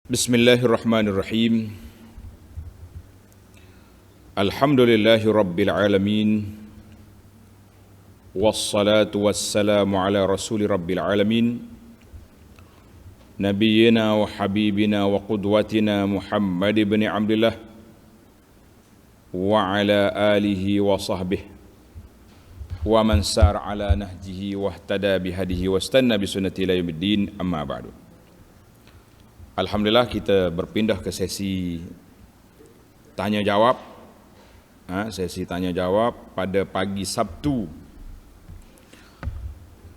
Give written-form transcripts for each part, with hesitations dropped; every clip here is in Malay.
Bismillahirrahmanirrahim. Alhamdulillahi rabbil alamin. Wassalatu wassalamu ala rasuli rabbil alamin. Nabiyyina wa habibina wa qudwatina Muhammad ibn Abdullah wa ala alihi wa sahbihi wa man sar ala nahjihi wa ihtada bihadihi wa istanna bi sunnati ila yaumiddin, amma ba'du. Alhamdulillah, kita berpindah ke sesi tanya jawab. Sesi tanya jawab pada pagi Sabtu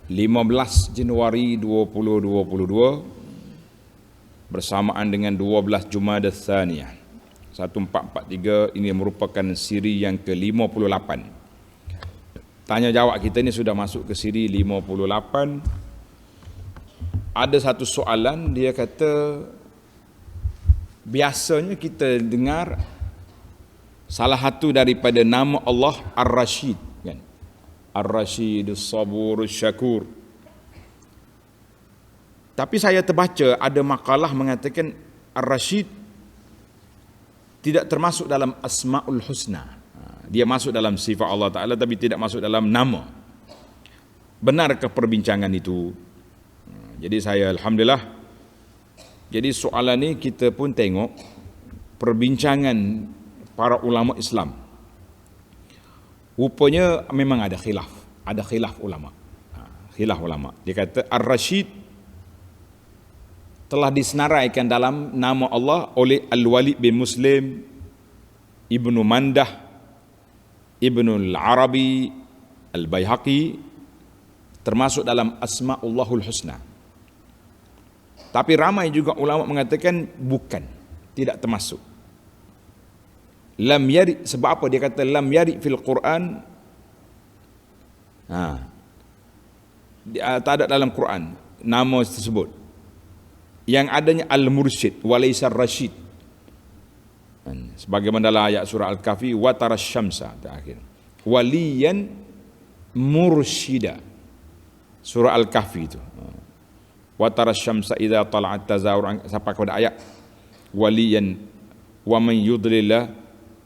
15 Januari 2022 bersamaan dengan 12 Jumadah Tsaniyah 1443. Ini merupakan siri yang ke-58. Tanya jawab kita ini sudah masuk ke siri 58. Ada satu soalan, dia kata biasanya kita dengar salah satu daripada nama Allah Ar-Rashid, kan? Ar-Rashid, As-Sabur, As-Syakur. Tapi saya terbaca ada makalah mengatakan Ar-Rashid tidak termasuk dalam Asma'ul Husna. Dia masuk dalam sifat Allah Ta'ala tapi tidak masuk dalam nama. Benarkah perbincangan itu? Jadi saya alhamdulillah, jadi soalan ni kita pun tengok perbincangan para ulama Islam. Rupanya memang ada khilaf ulama. Khilaf ulama. Dia kata Ar-Rashid telah disenaraikan dalam nama Allah oleh Al-Walid bin Muslim, Ibnu Mandah, Ibnu Al-Arabi, Al-Baihaqi, termasuk dalam Asma'ullahul Husna. Tapi ramai juga ulama mengatakan bukan, tidak termasuk. Lam yari, sebab apa dia kata lam yari fil Quran? Tak ada dalam Quran nama tersebut. Yang adanya Al-Mursyid walaysa Ar-Rashid. Sebagaimana dalam ayat surah Al-Kahfi, wa tarasyamsa terakhir. Waliyan mursyida. Surah Al-Kahfi itu. Wa tarasyamsa idza tala'at tazawur, sampai kepada ayat waliyan wa man yudlillah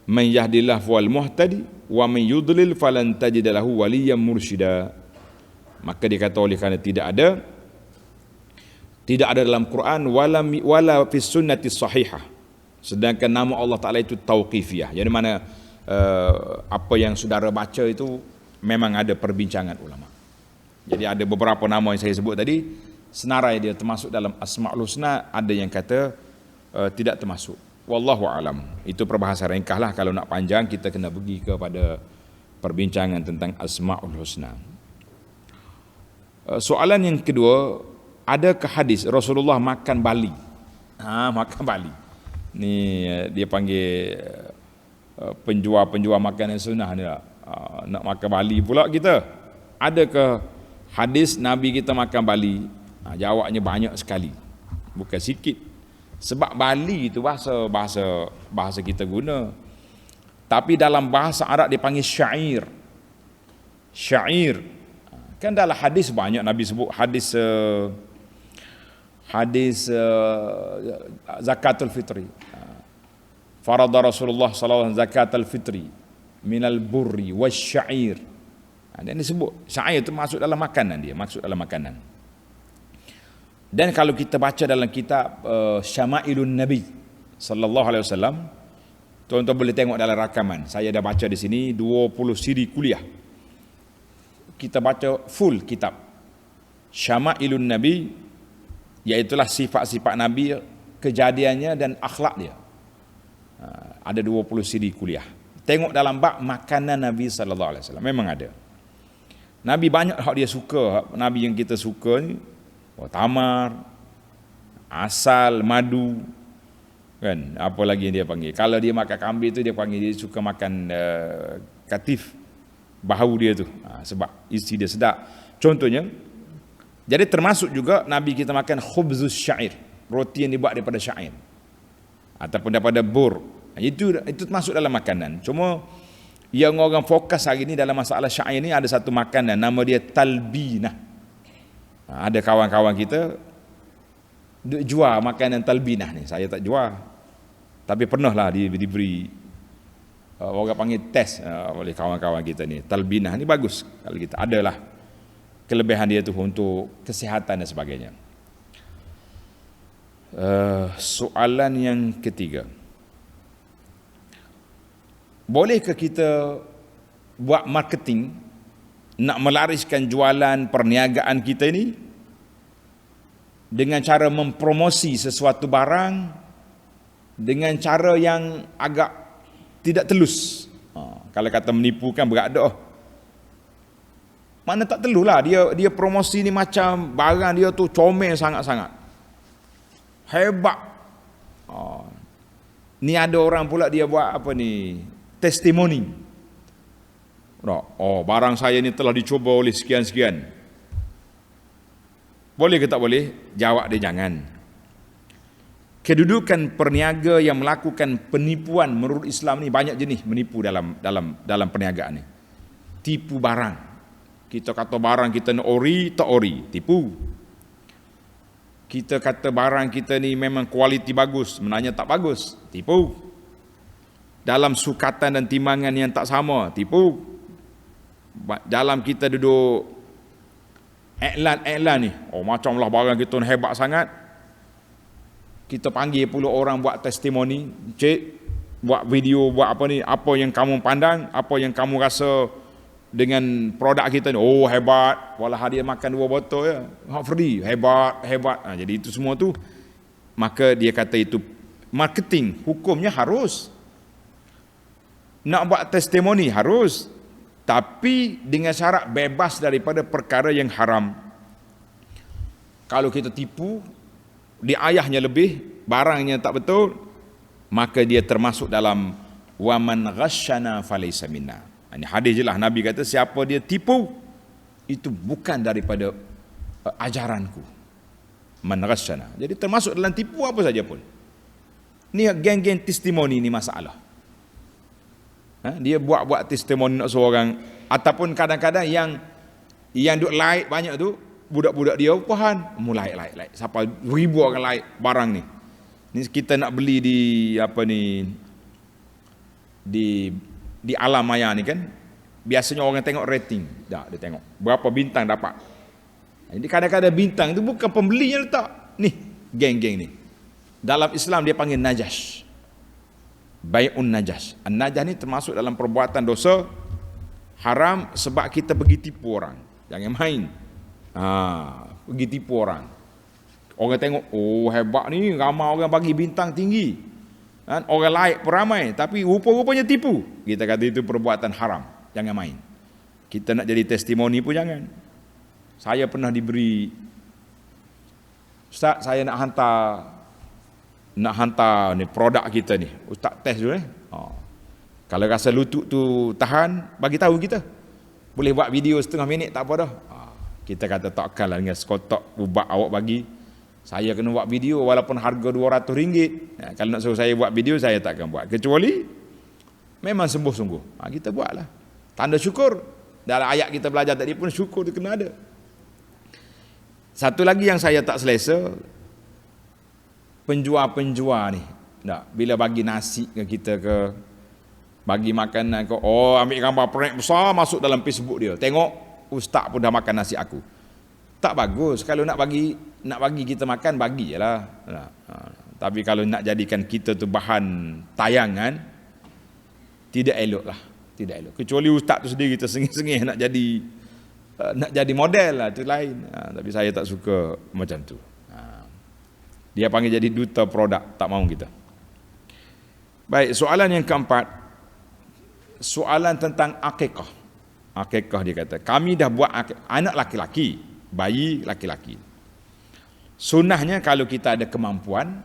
man yahdillah fawal muhtadi wa man yudlil falan tajid lahu waliyan mursyida. Maka dikata oleh kerana tidak ada dalam Quran wala fi sunnati sahihah. Sedangkan nama Allah Taala itu tauqifiyah. Jadi mana apa yang saudara baca itu memang ada perbincangan ulama. Jadi ada beberapa nama yang saya sebut tadi, senarai dia termasuk dalam Asma'ul Husna, ada yang kata tidak termasuk. Wallahu alam. Itu perbahasan ringkas lah. Kalau nak panjang kita kena pergi kepada perbincangan tentang Asma'ul Husna. Soalan yang kedua, adakah hadis Rasulullah makan bali? Makan bali. Ni dia panggil penjual makanan sunnah ni. Nak makan bali pula kita. Adakah hadis Nabi kita makan bali? Jawabnya banyak sekali, bukan sikit. Sebab bali itu bahasa kita guna. Tapi dalam bahasa Arab dipanggil syair. Syair. Kan dalam hadis banyak Nabi sebut hadis zakatul fitri. Farada Rasulullah sallallahu alaihi wasallam zakatul fitri minal burri wasyair. Dan disebut syair itu masuk dalam makanan dia, masuk dalam makanan. Dan kalau kita baca dalam kitab Syama'ilun Nabi sallallahu alaihi wasallam, tuan-tuan boleh tengok dalam rakaman. Saya dah baca di sini 20 siri kuliah. Kita baca full kitab Syama'ilun Nabi, iaitulah sifat-sifat Nabi, kejadiannya dan akhlak dia. Ada 20 siri kuliah. Tengok dalam bab makanan Nabi sallallahu alaihi wasallam, memang ada. Nabi banyak hak dia suka. Nabi yang kita suka ni tamar, asal, madu, kan? Apa lagi yang dia panggil? Kalau dia makan kambing tu dia panggil, dia suka makan katif, bahu dia tu, sebab isi dia sedap. Contohnya, jadi termasuk juga Nabi kita makan khubzus syair, roti yang dibuat daripada syair ataupun daripada bur. Itu termasuk dalam makanan. Cuma yang orang fokus hari ni dalam masalah syair ni, ada satu makanan nama dia talbinah. Ada kawan-kawan kita duk jual makanan talbinah ni. Saya tak jual. Tapi pernah lah diberi orang panggil test oleh kawan-kawan kita ni. Talbinah ni bagus kalau kita adalah kelebihan dia tu untuk kesihatan dan sebagainya. Soalan yang ketiga. Bolehkah kita buat marketing nak melariskan jualan perniagaan kita ini dengan cara mempromosi sesuatu barang dengan cara yang agak tidak telus? Kalau kata menipu kan berat dah. Mana tak telulah dia promosi ni macam barang dia tu comel sangat-sangat. Hebat. Ni ada orang pula dia buat apa ni? Testimoni. Barang saya ni telah dicuba oleh sekian-sekian. Boleh ke tak boleh? Jawab dia jangan. Kedudukan perniaga yang melakukan penipuan menurut Islam ni banyak jenis menipu dalam perniagaan ni. Tipu barang. Kita kata barang kita ni ori, tak ori, tipu. Kita kata barang kita ni memang kualiti bagus, sebenarnya tak bagus, tipu. Dalam sukatan dan timbangan yang tak sama, tipu. Dalam kita duduk iklan ni, macamlah barang kita ni hebat sangat. Kita panggil pula orang buat testimoni, cik, buat video, buat apa ni, apa yang kamu pandang, apa yang kamu rasa dengan produk kita ni. Hebat, walau dia makan 2 botol ya, free, hebat. Jadi itu semua tu, maka dia kata itu marketing. Hukumnya harus nak buat testimoni, harus, tapi dengan syarat bebas daripada perkara yang haram. Kalau kita tipu, dia ayahnya lebih, barangnya tak betul, maka dia termasuk dalam waman ghasyana falaysa minna. Ini hadis je lah, Nabi kata siapa dia tipu, itu bukan daripada ajaranku. Man ghasyana. Jadi termasuk dalam tipu apa saja pun. Ni geng-geng testimoni ni masalah. Dia buat testimoni nak suruh orang, ataupun kadang-kadang yang duk like banyak tu, budak-budak dia upahan, mulai like sampai 1000 orang like barang ni. Ni kita nak beli di alam maya ni kan, biasanya orang tengok rating, dia tengok berapa bintang dapat. Jadi kadang-kadang bintang itu bukan pembeli yang letak. Ni geng-geng ni. Dalam Islam dia panggil najas. Bai'un najas. An-najas ni termasuk dalam perbuatan dosa haram sebab kita pergi tipu orang. Jangan main. Pergi tipu orang. Orang tengok, hebat ni, ramai orang bagi bintang tinggi. Orang like peramai, tapi rupa-rupanya tipu. Kita kata itu perbuatan haram. Jangan main. Kita nak jadi testimoni pun jangan. Saya pernah diberi, Ustaz, saya nak hantar ni produk kita ni. Ustaz test dulu Kalau rasa lutut tu tahan, bagi tahu kita. Boleh buat video setengah minit, tak apa dah. Kita kata takkanlah dengan sekotak ubat awak bagi. Saya kena buat video walaupun harga RM200. Kalau nak suruh saya buat video, saya takkan buat. Kecuali memang sungguh-sungguh. Kita buatlah. Tanda syukur. Dalam ayat kita belajar tadi pun syukur tu kena ada. Satu lagi yang saya tak selesa, penjual-penjual ni, bila bagi nasi ke kita ke, bagi makanan ke, ambil gambar prank besar masuk dalam Facebook dia. Tengok ustaz pun dah makan nasi aku. Tak bagus. Kalau nak bagi kita makan, bagi je lah. Tapi kalau nak jadikan kita tu bahan tayangan, tidak elok lah. Tidak elok. Kecuali ustaz tu sendiri tersengih-sengih nak jadi model lah, tu lain. Tapi saya tak suka macam tu. Dia panggil jadi duta produk, tak mahu kita. Baik, soalan yang keempat, soalan tentang akikah. Akikah dia kata, kami dah buat anak laki-laki, bayi laki-laki. Sunnahnya kalau kita ada kemampuan,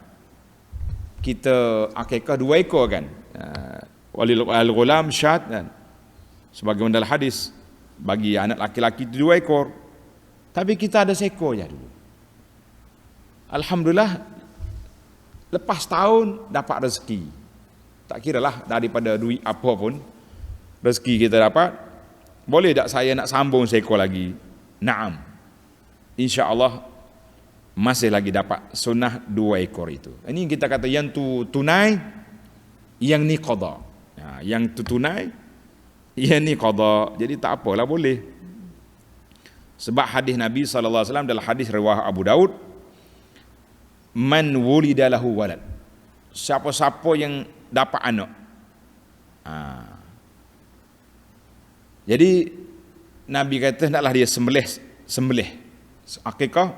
kita akikah 2 ekor kan. Walil ghulam syat kan. Sebagaimana dalam hadis, bagi anak laki-laki itu 2 ekor. Tapi kita ada seekor je dulu. Alhamdulillah, lepas tahun dapat rezeki. Tak kira lah daripada duit apa pun, rezeki kita dapat. Boleh tak saya nak sambung seekor lagi? Naam. InsyaAllah masih lagi dapat sunnah 2 ekor itu. Ini kita kata yang tunai, yang ni qada. Yang tu tunai, yang ni qada. Jadi tak apalah, boleh. Sebab hadis Nabi SAW dalam hadis riwayat Abu Daud, man wulida lahu walad, siapa-siapa yang dapat anak. Jadi Nabi kata hendaklah dia sembelih akikah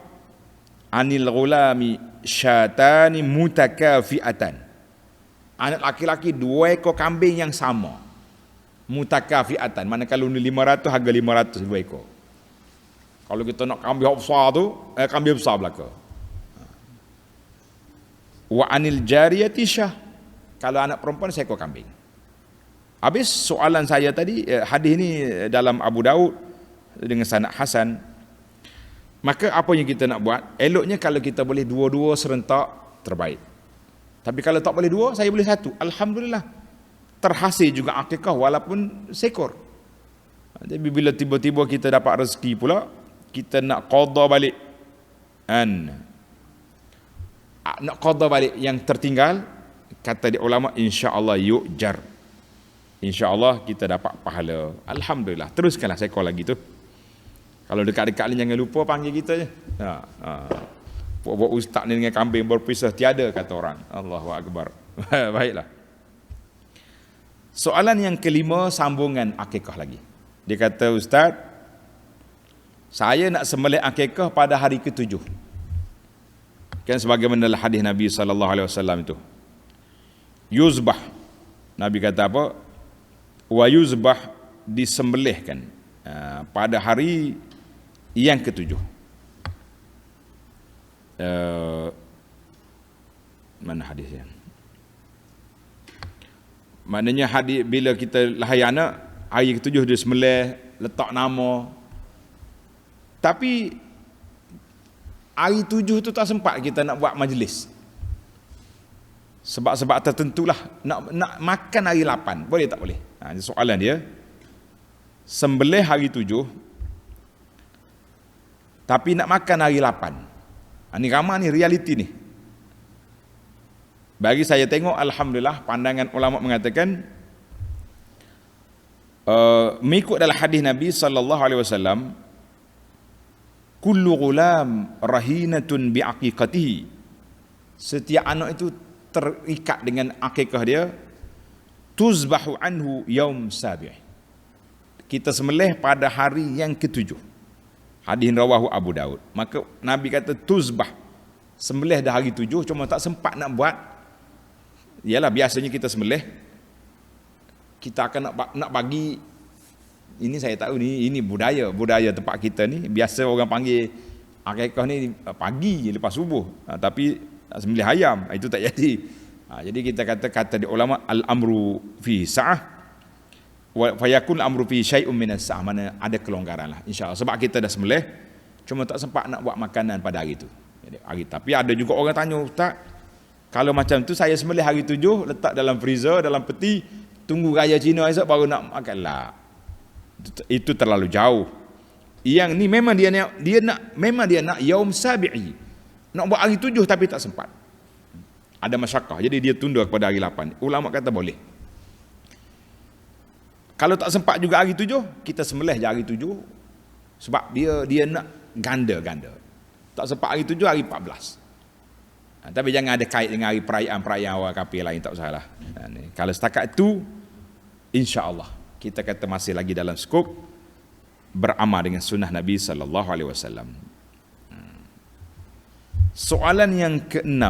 anil ghulami syatani mutakafiatan. Anak laki-laki 2 ekor kambing yang sama. Mutakafiatan, mana kalau ni 500 harga 500 2 ekor. Kalau kita nak kambing besar tu, kambing besar belaka. Wa anil jariyati syah, kalau anak perempuan seekor kambing. Habis soalan saya tadi, hadis ni dalam Abu Daud dengan sanad hasan. Maka apa yang kita nak buat? Eloknya kalau kita boleh 2-2 serentak, terbaik. Tapi kalau tak boleh 2, saya boleh 1. Alhamdulillah, terhasil juga akikah walaupun seekor. Jadi bila tiba-tiba kita dapat rezeki pula, kita nak qada balik, nak qada balik yang tertinggal, kata di ulama, insya-Allah yu'jar, insya-Allah kita dapat pahala. Alhamdulillah. Teruskanlah seekor lagi tu. Kalau dekat-dekat ni jangan lupa panggil kita je. Buat ustaz ni dengan kambing berpisah tiada, kata orang. Allahu akbar. Baiklah. Soalan yang kelima, sambungan akikah lagi. Dia kata, ustaz, saya nak sembelih akikah pada hari ke-7. Kan sebagaimana hadis Nabi SAW itu. Yuzbah. Nabi kata apa? Wa yuzbah, disembelihkan pada hari yang ke-7. Mana hadisnya? Maknanya hadis bila kita lahir anak, hari ke-7 dia sembelih, letak nama. Tapi hari 7 tu tak sempat kita nak buat majlis. Sebab-sebab tertentulah, nak makan hari 8, boleh tak boleh? Soalan dia, sembelih hari 7 tapi nak makan hari 8. Ni ramai ni, realiti ni. Bagi saya tengok, alhamdulillah, pandangan ulama mengatakan mengikut dalam hadis Nabi SAW, kullu ghulam rahinatun bi'aqiqatihi, setiap anak itu terikat dengan akikah dia. Tuzbahu anhu yaum sabi', kita sembelih pada hari yang ke-7. Hadis rawahu Abu Daud. Maka Nabi kata tuzbah, sembelih dah hari 7, cuma tak sempat nak buat. Yalah, biasanya kita sembelih, kita akan nak bagi. Ini saya tahu ni, ini budaya tempat kita ni. Biasa orang panggil akikah ni pagi lepas subuh, tapi sembelih ayam, itu tak jadi. Jadi kita kata di ulama, al-amru fi sa'ah wa fayakun al-amru fi syai'un minas sa'ah, mana ada kelonggaran lah, insya-Allah. Sebab kita dah sembelih, cuma tak sempat nak buat makanan pada hari tu. Tapi ada juga orang tanya, ustaz, kalau macam tu saya sembelih hari 7, letak dalam freezer, dalam peti, tunggu raya Cina esok baru nak makan lah. Itu terlalu jauh. Yang ni memang dia nak yaum sabi'i, nak buat hari 7 tapi tak sempat, ada masyakkah, jadi dia tunda kepada hari 8. Ulama kata boleh. Kalau tak sempat juga hari 7, kita sembelih je hari 7, sebab dia nak ganda. Tak sempat hari 7, hari 14. Tapi jangan ada kait dengan hari perayaan awal kafir lain, tak usahlah. Kalau setakat itu, insya-Allah kita kata masih lagi dalam skop beramal dengan sunnah Nabi SAW. Soalan yang ke-6,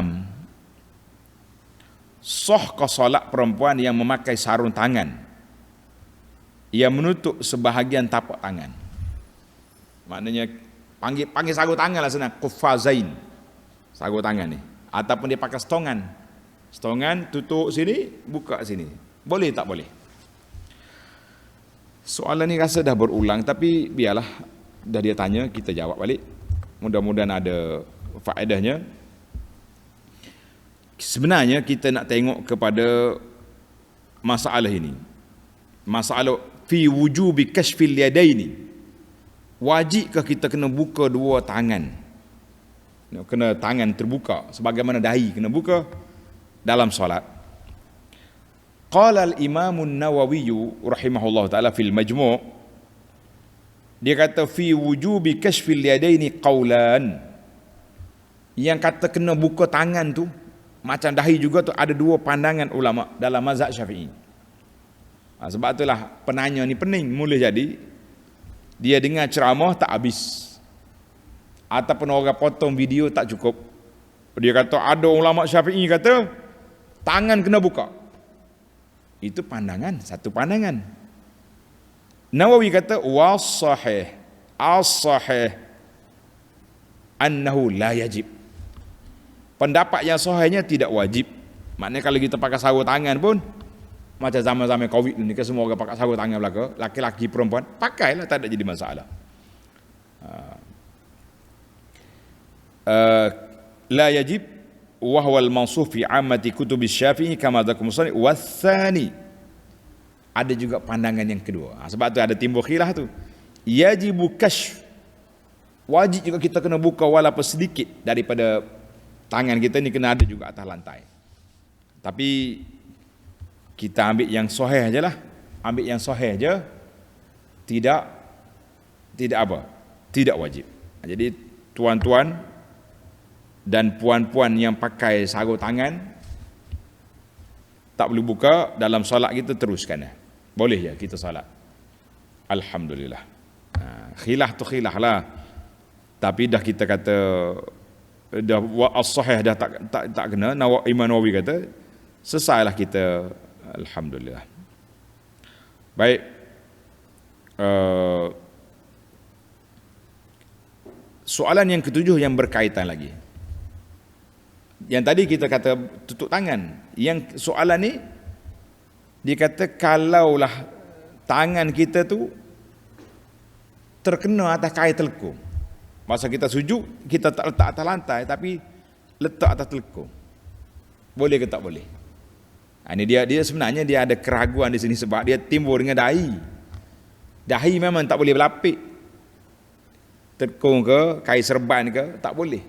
sahkah solat perempuan yang memakai sarung tangan yang menutup sebahagian tapak tangan? Maknanya panggil sarung tangan lah senang, kufazain, sarung tangan ni. Ataupun dia pakai stongan tutup sini, buka sini. Boleh tak boleh? Soalan ni rasa dah berulang, tapi biarlah, dah dia tanya, kita jawab balik. Mudah-mudahan ada faedahnya. Sebenarnya kita nak tengok kepada masalah ini. Masalah fi wujubi kashfil yadaini. Wajibkah kita kena buka 2 tangan? kena tangan terbuka sebagaimana dahi kena buka dalam solat. Qala al-Imam an-Nawawi rahimahullah taala fil Majmu', dia kata fi wujubi kashfil yadaini qaulan. Yang kata kena buka tangan tu macam dahi juga tu ada dua pandangan ulama dalam mazhab Syafi'i. Sebab itulah penanya ni pening, mula jadi dia dengar ceramah tak habis, ataupun orang potong video tak cukup. Dia kata ada ulama Syafi'i kata tangan kena buka. Itu pandangan, satu pandangan. Nawawi kata was-sahih as-sahih annahu la yajib. Pendapat yang sahihnya tidak wajib. Maknanya kalau kita pakai sarung tangan pun macam zaman-zaman Covid ni kan semua orang pakai sarung tangan belaka, laki-laki perempuan pakailah, tak ada jadi masalah. La yajib wa huwa al-mawsuf fi ammati kutub Syafi'i kama dzakara musannif wa tsani. Ada juga pandangan yang kedua. Sebab tu ada timbul khilaf tu. Yajibu kashf. Wajib juga kita kena buka walaupun sedikit daripada tangan kita ni, kena ada juga atas lantai. Tapi kita ambil yang sahih ajalah. Ambil yang sahih aja. Tidak apa? Tidak wajib. Jadi tuan-tuan dan puan-puan yang pakai sarung tangan tak boleh buka dalam solat kita, teruskan. Boleh ya kita solat. Alhamdulillah. Khilaf tu khilaf lah. Tapi dah kita kata dah as-sahih dah tak kena. Imam Nawawi kata selesailah kita. Alhamdulillah. Baik. Soalan yang ketujuh yang berkaitan lagi. Yang tadi kita kata tutup tangan. Yang soalan ni dia kata kalaulah tangan kita tu terkena atas kain telekung. Masa kita sujud, kita tak letak atas lantai tapi letak atas telekung. Boleh ke tak boleh? Ini dia sebenarnya dia ada keraguan di sini sebab dia timbul dengan dahi. Dahi memang tak boleh berlapik. Telekung ke, kain serban ke, tak boleh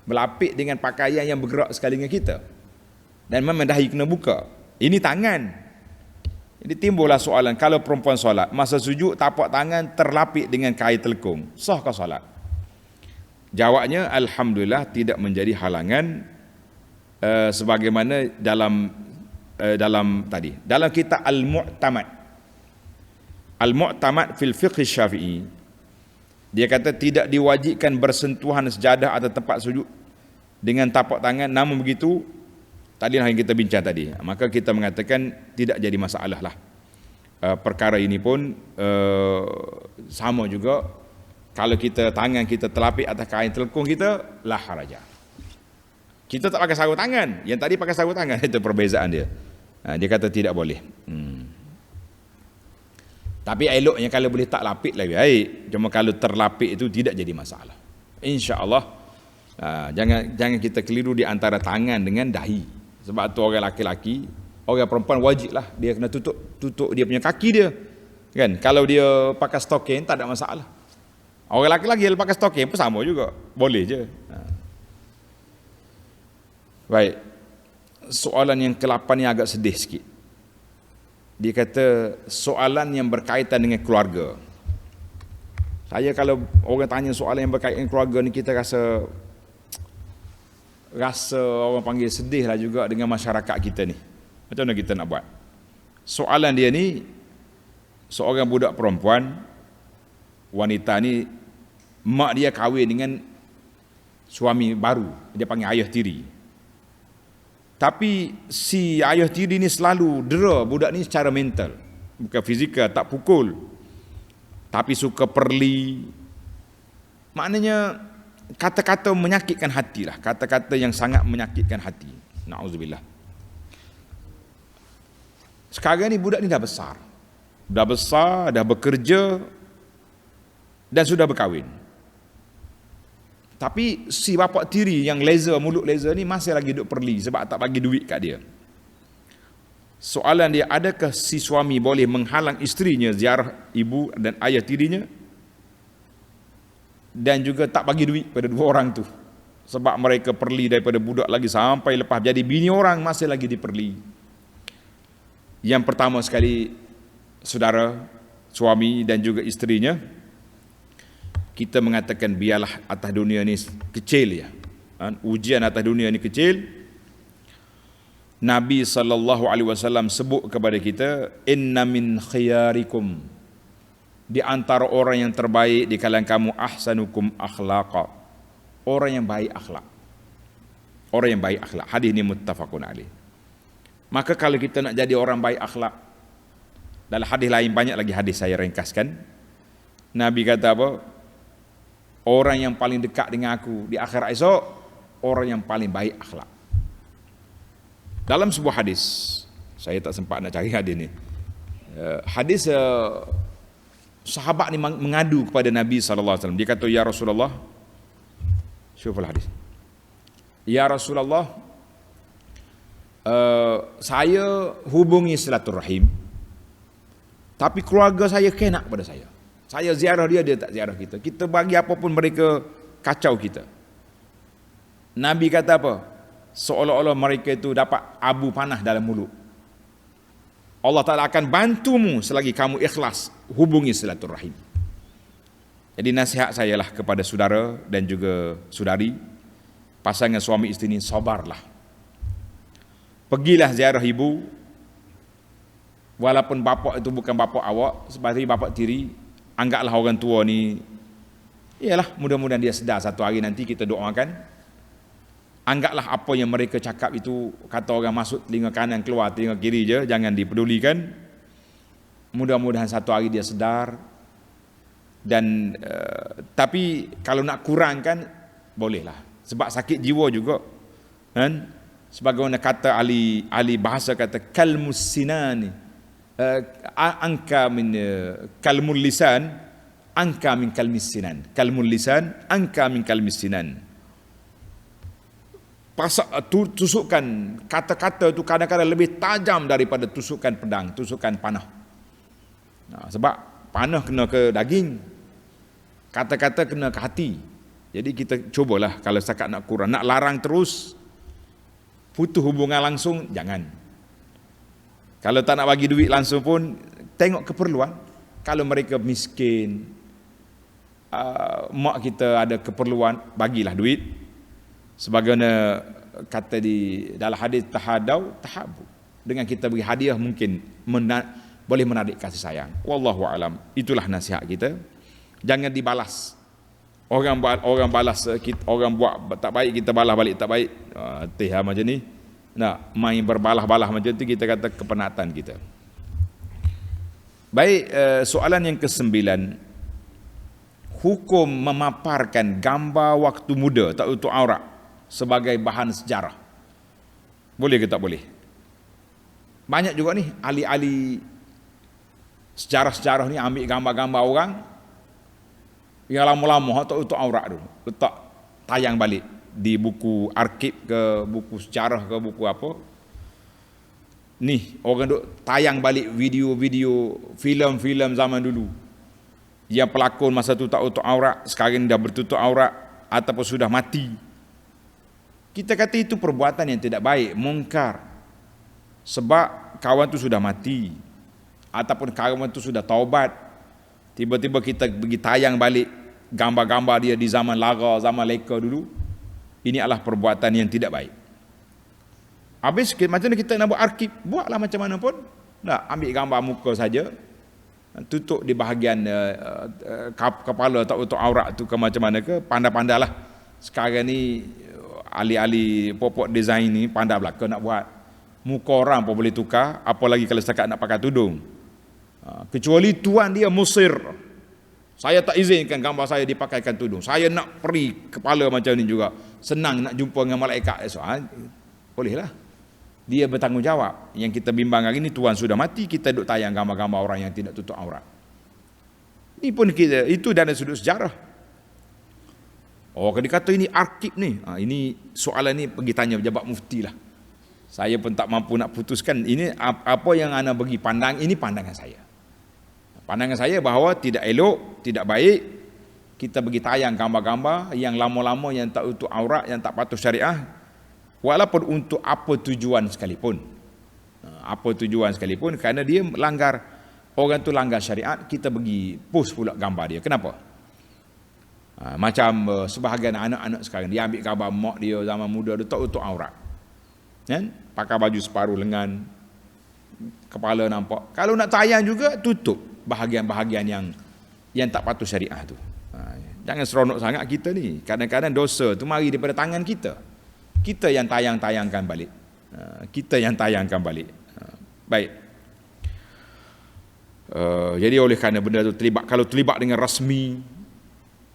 berlapik dengan pakaian yang bergerak sekali dengan kita. Dan memang dahi kena buka. Ini tangan. Jadi timbullah soalan, kalau perempuan solat, masa sujud tapak tangan terlapik dengan kain telekung, sahkah solat? Jawabnya, alhamdulillah tidak menjadi halangan, sebagaimana dalam tadi. Dalam kitab Al-Mu'tamad fil Fiqh Syafi'i, dia kata tidak diwajibkan bersentuhan sejadah atau tempat sujud dengan tapak tangan. Namun begitu, tadi yang kita bincang tadi, maka kita mengatakan tidak jadi masalah lah. Perkara ini pun sama juga. Kalau kita tangan kita terlapik atas kain telekung kita, lah haraja. Kita tak pakai sarung tangan. Yang tadi pakai sarung tangan, itu perbezaan dia. Dia kata tidak boleh. Tapi eloknya kalau boleh tak lapik lebih baik. Cuma kalau terlapik itu tidak jadi masalah. InsyaAllah. Jangan kita keliru di antara tangan dengan dahi. Sebab tu orang laki-laki, orang perempuan wajib lah dia kena tutup dia punya kaki dia. Kan? Kalau dia pakai stocking tak ada masalah. Orang laki-laki yang pakai stocking pun sama juga. Boleh je. Baik. Soalan yang ke-8 ni agak sedih sikit. Dia kata soalan yang berkaitan dengan keluarga. Saya kalau orang tanya soalan yang berkaitan dengan keluarga ni, kita rasa orang panggil sedih lah juga dengan masyarakat kita ni. Macam mana kita nak buat? Soalan dia ni, seorang budak perempuan, wanita ni, mak dia kahwin dengan suami baru, dia panggil ayah tiri. Tapi si ayah tiri ni selalu dera budak ni secara mental, bukan fizikal, tak pukul, tapi suka perli. Maknanya kata-kata menyakitkan hati lah, kata-kata yang sangat menyakitkan hati. Na'udzubillah. Sekarang ni budak ni dah besar, dah bekerja dan sudah berkahwin. Tapi si bapak tiri yang mulut laser ni masih lagi duk perli sebab tak bagi duit kat dia. Soalan dia, adakah si suami boleh menghalang isterinya ziarah ibu dan ayah tirinya dan juga tak bagi duit pada dua orang tu? sebab mereka perli daripada budak lagi sampai lepas jadi bini orang masih lagi diperli. Yang pertama sekali, saudara, suami dan juga isterinya, kita mengatakan biarlah atas dunia ni kecil ya. Ujian atas dunia ni kecil. Nabi SAW sebut kepada kita, inna min khiyarikum, di antara orang yang terbaik di kalangan kamu, ahsanukum akhlaqa, orang yang baik akhlak. Orang yang baik akhlak. Hadis ini muttafaqun alaih. Maka kalau kita nak jadi orang baik akhlak, dalam hadis lain banyak lagi hadis saya ringkaskan. Nabi kata apa? Orang yang paling dekat dengan aku di akhirat esok, orang yang paling baik akhlak. Dalam sebuah hadis, saya tak sempat nak cari hadis ni. Hadis sahabat ni mengadu kepada Nabi SAW. Dia kata, ya Rasulullah, syuful hadis. Ya Rasulullah, saya hubungi silaturahim, tapi keluarga saya kenak pada saya. Saya ziarah dia, dia tak ziarah kita. Kita bagi apapun mereka kacau kita. Nabi kata apa? Seolah-olah mereka itu dapat abu panah dalam mulut. Allah Ta'ala akan bantumu selagi kamu ikhlas hubungi silaturahim. Jadi nasihat saya lah kepada saudara dan juga saudari, pasangan suami isteri ini, sabarlah. Pergilah ziarah ibu, walaupun bapa itu bukan bapa awak, sebagai bapa tiri, anggaplah orang tua ni, iyalah, mudah-mudahan dia sedar satu hari nanti, kita doakan. Anggaplah apa yang mereka cakap itu, kata orang, masuk telinga kanan keluar telinga kiri je, jangan dipedulikan. Mudah-mudahan satu hari dia sedar. Dan tapi kalau nak kurangkan, bolehlah, sebab sakit jiwa juga kan. Sebagaimana kata ahli bahasa, kata kalmus sinani angka min kalmul lisan angka min kalmis sinan. Kalmul lisan angka min kalmis sinan. Tusukan kata-kata itu kadang-kadang lebih tajam daripada tusukan pedang, tusukan panah. Sebab panah kena ke daging, kata-kata kena ke hati. Jadi kita cubalah, kalau setakat nak kurang, nak larang terus, putus hubungan langsung, jangan. Kalau tak nak bagi duit langsung pun, tengok keperluan. Kalau mereka miskin, mak kita ada keperluan, bagilah duit. Sebagaimana kata di dalam hadis, tahadau tahabu. Dengan kita beri hadiah mungkin boleh menarik kasih sayang. Wallahu alam. Itulah nasihat kita. Jangan dibalas. Orang balas kita, orang buat tak baik, kita balas balik tak baik. Macam ni. Nak main berbalah-balah macam tu, kita kata kepenatan kita. Baik, soalan yang ke-9. Hukum memaparkan gambar waktu muda tak untuk aurat sebagai bahan sejarah, boleh ke tak boleh? Banyak juga ni ahli-ahli sejarah-sejarah ni ambil gambar-gambar orang yang lama-lama tak untuk aurat tu, letak tayang balik di buku arsip ke, buku sejarah ke, buku apa ni, orang duk tayang balik video-video filem-filem zaman dulu yang pelakon masa tu tak untuk aurat, sekarang dah bertutup aurat ataupun sudah mati. Kita kata itu perbuatan yang tidak baik, mungkar. Sebab kawan tu sudah mati, ataupun kawan tu sudah taubat, tiba-tiba kita pergi tayang balik gambar-gambar dia di zaman lara, zaman leka dulu. Ini adalah perbuatan yang tidak baik. Habis macam mana kita nak buat arsip? Buatlah macam mana pun. Nak ambil gambar muka saja, tutup di bahagian kepala tak untuk aurat tu ke macam mana ke, pandai-pandailah. Sekarang ni ahli-ahli popok design ni pandai belaka nak buat. Muka orang pun boleh tukar, apalagi kalau setakat nak pakai tudung. Kecuali tuan dia musir, saya tak izinkan gambar saya dipakaikan tudung, saya nak peri kepala macam ni juga, senang nak jumpa dengan malaikat esok, bolehlah. Dia bertanggungjawab. Yang kita bimbang hari ni, tuan sudah mati, kita duk tayang gambar-gambar orang yang tidak tutup aurat. Ini pun kita, itu dari sudut sejarah. Oh, kalau dikata ini arsip ni, ini soalan ni pergi tanya pejabat mufti lah. Saya pun tak mampu nak putuskan. Ini apa yang anda bagi pandang, ini pandangan saya. Pandangan saya bahawa tidak elok, tidak baik kita bagi tayang gambar-gambar yang lama-lama, yang tak untuk aurat, yang tak patuh syariah, walaupun untuk apa tujuan sekalipun. Apa tujuan sekalipun, kerana dia melanggar, orang tu langgar syariat, kita bagi post pula gambar dia. Kenapa? Macam sebahagian anak-anak sekarang, dia ambil gambar mak dia zaman muda, dia tak untuk aurat, kan? Pakai baju separuh lengan, kepala nampak. Kalau nak tayang juga, tutup bahagian-bahagian yang tak patuh syariah tu. Jangan seronok sangat kita ni. Kadang-kadang dosa tu mari daripada tangan kita. Kita yang tayang-tayangkan balik. Kita yang tayangkan balik. Baik. Jadi oleh kerana benda tu terlibat, kalau terlibat dengan rasmi,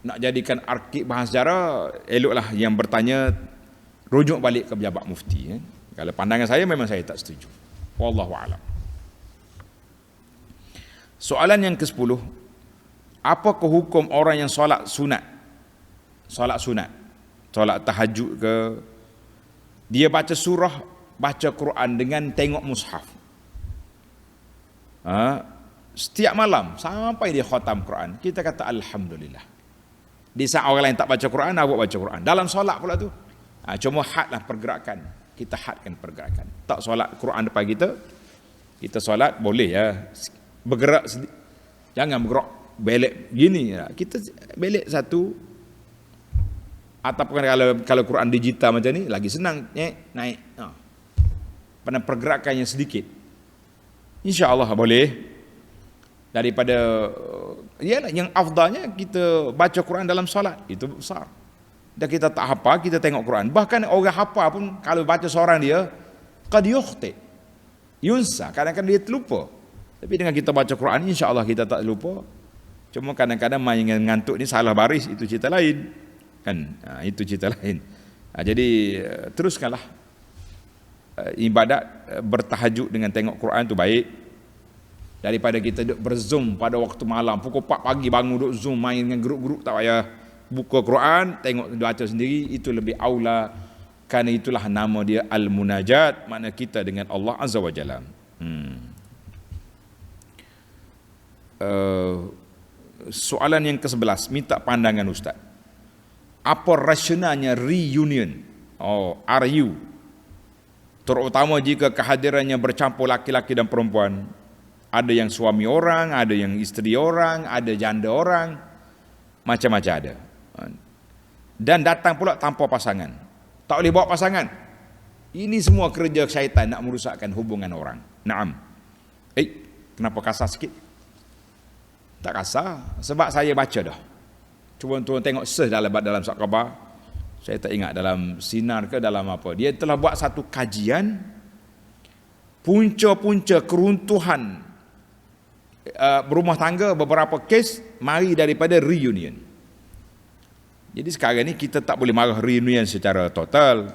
nak jadikan arkib bahan sejarah, eloklah yang bertanya rujuk balik ke pejabat mufti. Kalau pandangan saya, memang saya tak setuju. Wallahu a'lam. Soalan yang ke-10, apakah hukum orang yang solat sunat? Solat sunat, solat tahajud ke, dia baca surah, baca Quran dengan tengok mushaf. Setiap malam sampai dia khatam Quran, kita kata alhamdulillah. Di saat orang lain tak baca Quran, awak baca Quran. Dalam solat pula tu. Cuma hadlah pergerakan. Kita hadkan pergerakan. Tak solat Quran depan kita, kita solat boleh ya, bergerak sedikit. Jangan bergerak belek gini. Kita belek satu. Ataupun kalau Quran digital macam ni, lagi senang naik. Pada pergerakannya sedikit, insya-Allah boleh. Daripada yang afdalnya kita baca Quran dalam solat, itu besar. Dan kita tak hafal, kita tengok Quran. Bahkan orang hafal pun kalau baca seorang dia, qad yukhti, yunsa, kadang-kadang dia terlupa. Tapi dengan kita baca Quran, insya-Allah kita tak lupa. Cuma kadang-kadang main ngantuk ni salah baris, itu cerita lain. Kan? Itu cerita lain. Jadi teruskanlah ibadat bertahajud dengan tengok Quran tu baik. Daripada kita duk berzoom pada waktu malam, pukul 4 pagi bangun duk zoom main dengan grup-grup, tak payah buka Quran, tengok baca sendiri, itu lebih aula. Kerana itulah nama dia al-munajat, makna kita dengan Allah Azza wa Jalla. Soalan yang ke-11, minta pandangan Ustaz. Apa rasionalnya reunion? RU, terutama jika kehadirannya bercampur laki-laki dan perempuan. Ada yang suami orang, ada yang isteri orang, ada janda orang, macam-macam ada. Dan datang pula tanpa pasangan. Tak boleh bawa pasangan. Ini semua kerja syaitan nak merusakkan hubungan orang. Naam. Kenapa kasar sikit? Tak kasar, sebab saya baca dah. Cuba tuan tengok dalam surat khabar. Saya tak ingat dalam sinar ke dalam apa. Dia telah buat satu kajian punca-punca keruntuhan berumah tangga, beberapa kes mari daripada reunion. Jadi sekarang ni kita tak boleh marah reunion secara total,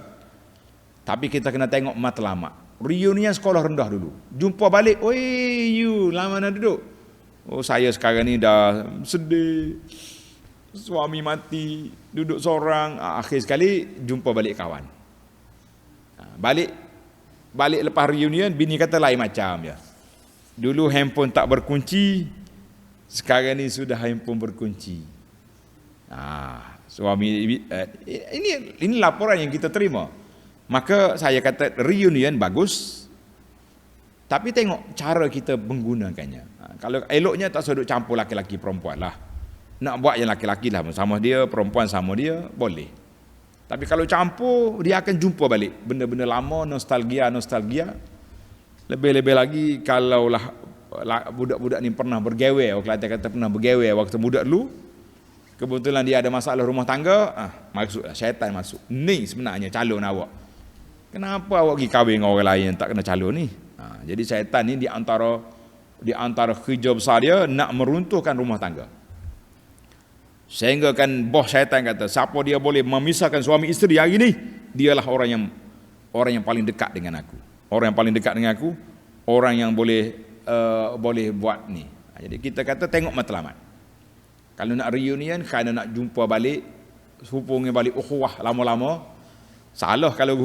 tapi kita kena tengok matlamat. Reunion sekolah rendah dulu, jumpa balik, oi you lama nak duduk, saya sekarang ni dah sedih, suami mati, duduk seorang. Akhir sekali jumpa balik kawan. Balik lepas reunion, bini kata lain macam ya. Dulu handphone tak berkunci, sekarang ni sudah handphone berkunci. Suami ini laporan yang kita terima. Maka saya kata reunion bagus, tapi tengok cara kita menggunakannya. Kalau eloknya tak usah duk campur laki-laki perempuan lah. Nak buat yang laki-laki lah sama dia, perempuan sama dia, boleh. Tapi kalau campur, dia akan jumpa balik benda-benda lama, nostalgia. Lebih-lebih lagi kalaulah budak-budak ni pernah bergewer, orang Kelantan kata pernah bergewer waktu muda dulu, kebetulan dia ada masalah rumah tangga, masuklah syaitan masuk. Ni sebenarnya calon awak. Kenapa awak pergi kahwin dengan orang lain yang tak kena calon ni? Jadi syaitan ni di antara kerja besar dia nak meruntuhkan rumah tangga. Sehingga kan bos syaitan kata, siapa dia boleh memisahkan suami isteri hari ni, dialah orang yang paling dekat dengan aku. Orang yang paling dekat dengan aku, orang yang boleh buat ni. Jadi kita kata tengok matlamat. Kalau nak reunion, kerana nak jumpa balik, hubungan balik ukhuwah lama-lama, salah kalau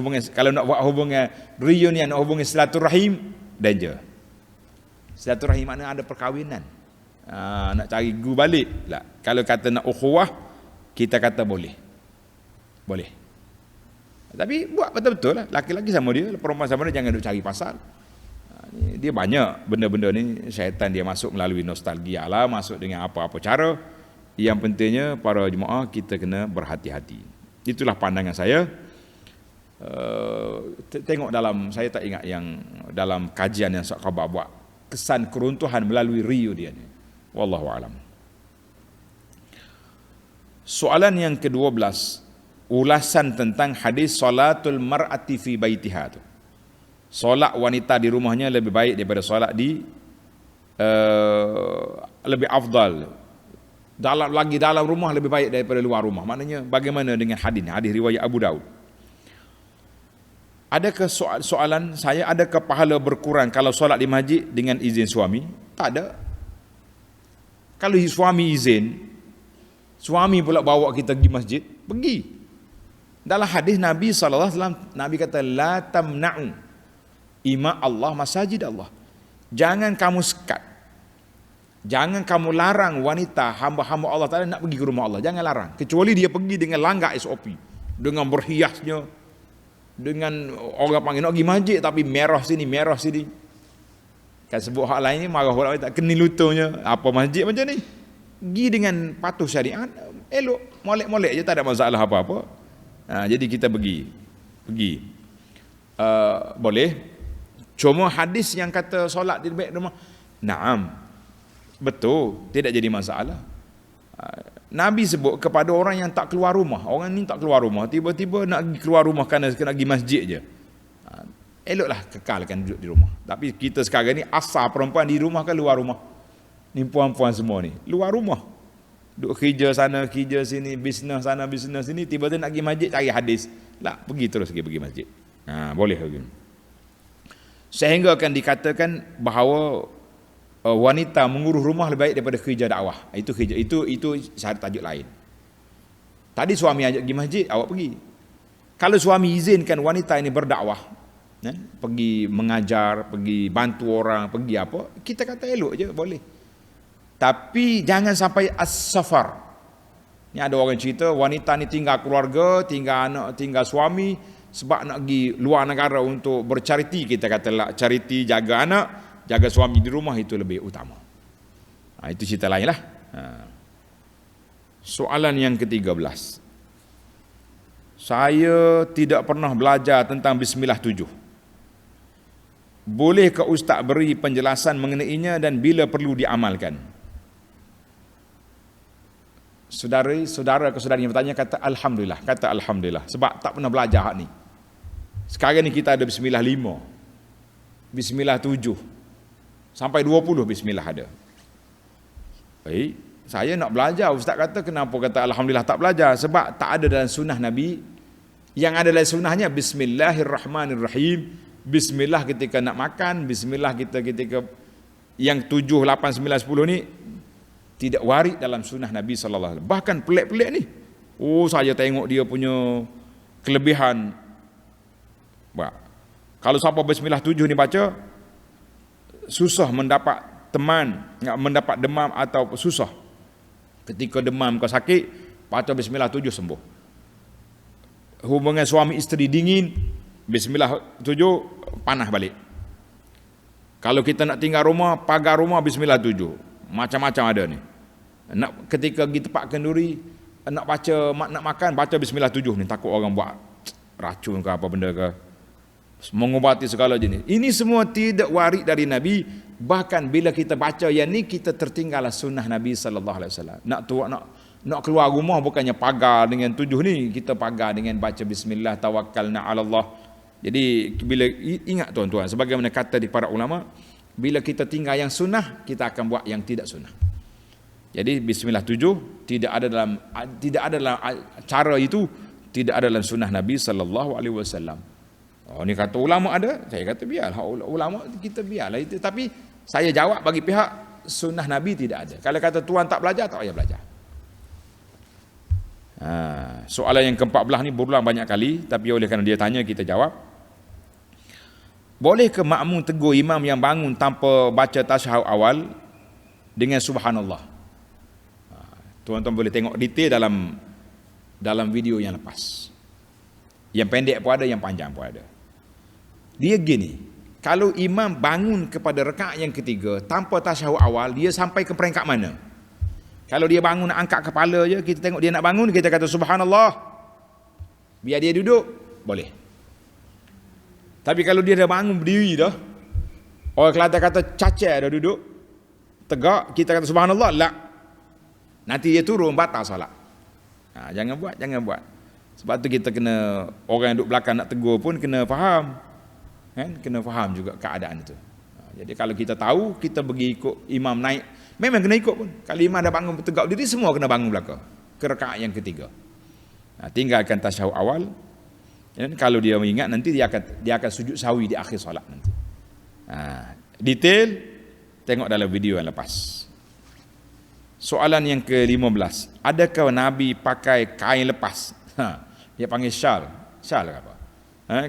nak buat hubungan reunion, nak hubungan silaturahim, danger. Silaturahim makna ada perkahwinan. nak cari guru balik lah. Kalau kata nak ukhuwah, kita kata boleh. Tapi buat betul-betul lah. Laki-laki sama dia, perempuan sama dia, jangan duk cari pasal. Dia banyak benda-benda ni, syaitan dia masuk melalui nostalgia lah, masuk dengan apa-apa cara. Yang pentingnya para jemaah kita kena berhati-hati. Itulah pandangan saya. Tengok dalam, saya tak ingat yang dalam kajian yang Ustaz Khabar buat, kesan keruntuhan melalui riuh dia ni. Wallahu alam. Soalan yang ke-12, ulasan tentang hadis salatul mar'ati fi baitiha tu. Solat wanita di rumahnya lebih baik daripada solat di lebih afdal. Dalam rumah lebih baik daripada luar rumah. Maknanya bagaimana dengan hadis ni? Hadis riwayat Abu Daud. Adakah soalan saya, adakah pahala berkurang kalau solat di masjid dengan izin suami? Tak ada. Kalau suami izin, suami pula bawa kita pergi masjid, pergi. Dalam hadis Nabi SAW, Nabi kata, la tamna'u ima Allah masajid Allah. Jangan kamu sekat, jangan kamu larang wanita hamba-hamba Allah Ta'ala nak pergi ke rumah Allah. Jangan larang, kecuali dia pergi dengan langgar SOP, dengan berhiasnya, dengan orang panggil nak pergi masjid tapi merah sini. Kan sebut hak lain ni marah orang tak keni lututnya. Apa masjid macam ni? Pergi dengan patuh syariat, elok, molek-molek je, tak ada masalah apa-apa. Jadi kita pergi. Boleh. Cuma hadis yang kata solat di baik rumah, naam, betul, tidak jadi masalah. Nabi sebut kepada orang yang tak keluar rumah. Orang ni tak keluar rumah, tiba-tiba nak pergi keluar rumah kerana nak pergi masjid je. Eloklah kekalkan duduk di rumah. Tapi kita sekarang ni asal perempuan di rumah ke luar rumah? Ni puan-puan semua ni luar rumah. Duk kerja sana, kerja sini, bisnes sana, bisnes sini, tiba-tiba nak pergi masjid cari hadis. Lah, pergi masjid. Boleh lagi. Sehingga akan dikatakan bahawa wanita mengurus rumah lebih baik daripada kerja dakwah. Itu syarat tajuk lain. Tadi suami ajak pergi masjid, awak pergi. Kalau suami izinkan wanita ini berdakwah, pergi mengajar, pergi bantu orang, pergi apa, kita kata elok je, boleh. Tapi jangan sampai as-safar. Ni ada orang cerita wanita ni tinggal keluarga, tinggal anak, tinggal suami sebab nak pergi luar negara untuk bercariti, kita katalah charity, jaga anak, jaga suami di rumah, itu lebih utama. Itu cerita lain lah. Soalan yang ke-13, saya tidak pernah belajar tentang Bismillah 7. Bolehkah Ustaz beri penjelasan mengenainya dan bila perlu diamalkan? Saudara ke saudari yang bertanya kata Alhamdulillah, sebab tak pernah belajar hak ni. Sekarang ni kita ada Bismillah 5, Bismillah 7, sampai 20 Bismillah ada. Baik, saya nak belajar. Ustaz kata kenapa kata Alhamdulillah tak belajar? Sebab tak ada dalam sunnah Nabi. Yang ada dalam sunnahnya Bismillahirrahmanirrahim, Bismillah ketika nak makan, Bismillah kita ketika yang 7, 8, 9, 10 ni tidak warid dalam sunnah Nabi SAW. Bahkan pelik-pelik ni, saya tengok dia punya kelebihan. Kalau siapa Bismillah 7 ni baca, susah mendapat teman, mendapat demam atau susah. Ketika demam kau sakit, baca Bismillah 7 sembuh. Hubungan suami isteri dingin, Bismillah 7 panah balik. Kalau kita nak tinggal rumah, pagar rumah, Bismillah 7. Macam-macam ada ni. Ketika pergi tempat kenduri, nak makan, baca Bismillah 7 ni. Takut orang buat racun ke apa benda ke, mengubati segala jenis. Ini semua tidak warid dari Nabi. Bahkan bila kita baca yang ni, kita tertinggal sunnah Nabi SAW. Nak keluar rumah bukannya pagar dengan 7 ni, kita pagar dengan baca Bismillah, tawakkalna ala Allah. Jadi bila ingat tuan-tuan, sebagaimana kata di para ulama, bila kita tinggal yang sunnah, kita akan buat yang tidak sunnah. Jadi Bismillah 7 tidak ada dalam cara itu, tidak ada dalam sunnah Nabi SAW. Ni kata ulama ada, saya kata biarlah ulama kita biarlah itu. Tapi saya jawab bagi pihak sunnah Nabi tidak ada. Kalau kata tuan tak belajar, tak payah belajar. Soalan yang ke-14 ni berulang banyak kali, tapi oleh kerana dia tanya, kita jawab. Boleh ke makmum tegur imam yang bangun tanpa baca tasyahud awal dengan subhanallah. Tuan-tuan boleh tengok detail dalam video yang lepas. Yang pendek pun ada, yang panjang pun ada. Dia gini, kalau imam bangun kepada rakaat yang ketiga tanpa tasyahud awal, dia sampai ke peringkat mana? Kalau dia bangun nak angkat kepala je, kita tengok dia nak bangun, kita kata subhanallah. Biar dia duduk, boleh. Tapi kalau dia dah bangun berdiri dah, orang Kelantan kata cacar dah duduk, tegak, kita kata subhanallah, la. Nanti dia turun, batal solat. Jangan buat. Sebab tu kita kena, orang yang duduk belakang nak tegur pun kena faham. Kan? Kena faham juga keadaan itu. Jadi kalau kita tahu, kita pergi ikut imam naik, memang kena ikut pun. Kalau imam dah bangun bertegak berdiri, semua kena bangun belakang. Ke rakaat yang ketiga. Tinggalkan tasyahud awal. Dan kalau dia mengingat, nanti dia akan sujud sahwi di akhir solat nanti. Detail, tengok dalam video yang lepas. Soalan yang ke-15, adakah Nabi pakai kain lepas? Dia panggil syal ke apa?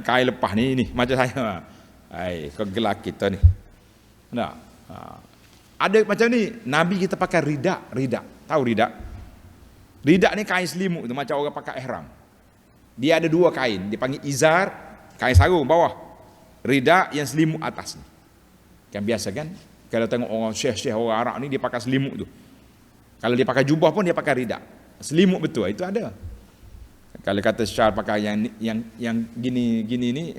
Kain lepas ni macam saya. Kau gelak kita ni. Nah, ada macam ni, Nabi kita pakai ridak. Tahu ridak? Ridak ni kain selimut tu, macam orang pakai ihram. Dia ada dua kain, dia panggil izar, kain sarung bawah. Ridak yang selimut atas ni. Kan biasa kan? Kalau tengok orang syekh-syekh orang Arab ni, dia pakai selimut tu. Kalau dia pakai jubah pun dia pakai ridak. Selimut betul, itu ada. Kalau kata syar pakai yang gini ni,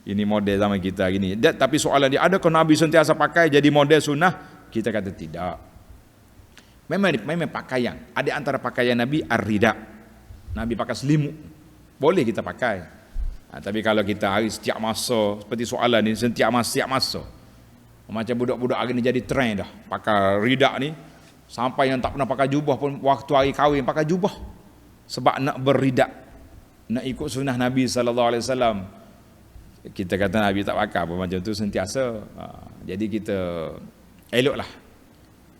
ini model zaman kita gini. Tapi soalan dia, adakah Nabi sentiasa pakai jadi model sunnah? Kita kata tidak. Memang pakaian. Ada antara pakaian Nabi ar-ridak. Nabi pakai selimut. Boleh kita pakai. Tapi kalau kita hari setiap masa, seperti soalan ni, setiap masa. Macam budak-budak hari ni jadi trend dah. Pakai ridak ni. Sampai yang tak pernah pakai jubah pun waktu hari kahwin pakai jubah. Sebab nak berridak, nak ikut sunnah Nabi SAW. Kita kata Nabi tak pakai apa macam tu sentiasa. Jadi kita eloklah.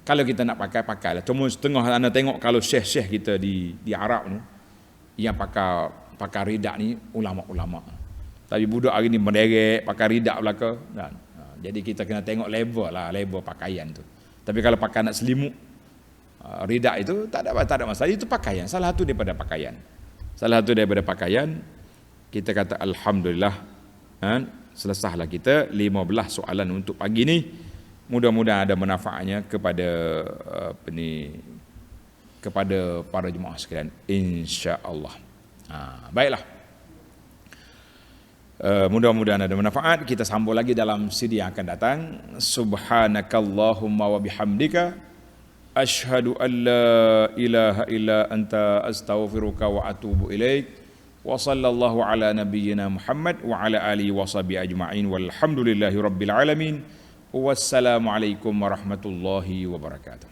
Kalau kita nak pakai, pakailah. Cuma setengah anda tengok kalau syekh-syekh kita di Arab ni yang pakai ridak ni ulama-ulama. Tapi budak hari ni menderek pakai ridak belaka. Jadi kita kena tengok level pakaian tu. Tapi kalau pakai nak selimut, ridak itu tak ada masalah, itu pakaian, salah satu daripada pakaian. Kita kata alhamdulillah, selesailah kita 15 soalan untuk pagi ni. Mudah-mudahan ada manfaatnya kepada kepada para jemaah sekalian, insya-Allah. Baiklah, mudah-mudahan ada manfaat. Kita sambung lagi dalam CD yang akan datang. Subhanakallahumma wa bihamdika asyhadu an la ilaha illa anta astaghfiruka wa atubu ilaik. Wa sallallahu ala nabiyyina Muhammad wa ala alihi wa sahbihi ajma'in walhamdulillahi rabbil alamin. Wassalamu alaikum warahmatullahi wabarakatuh.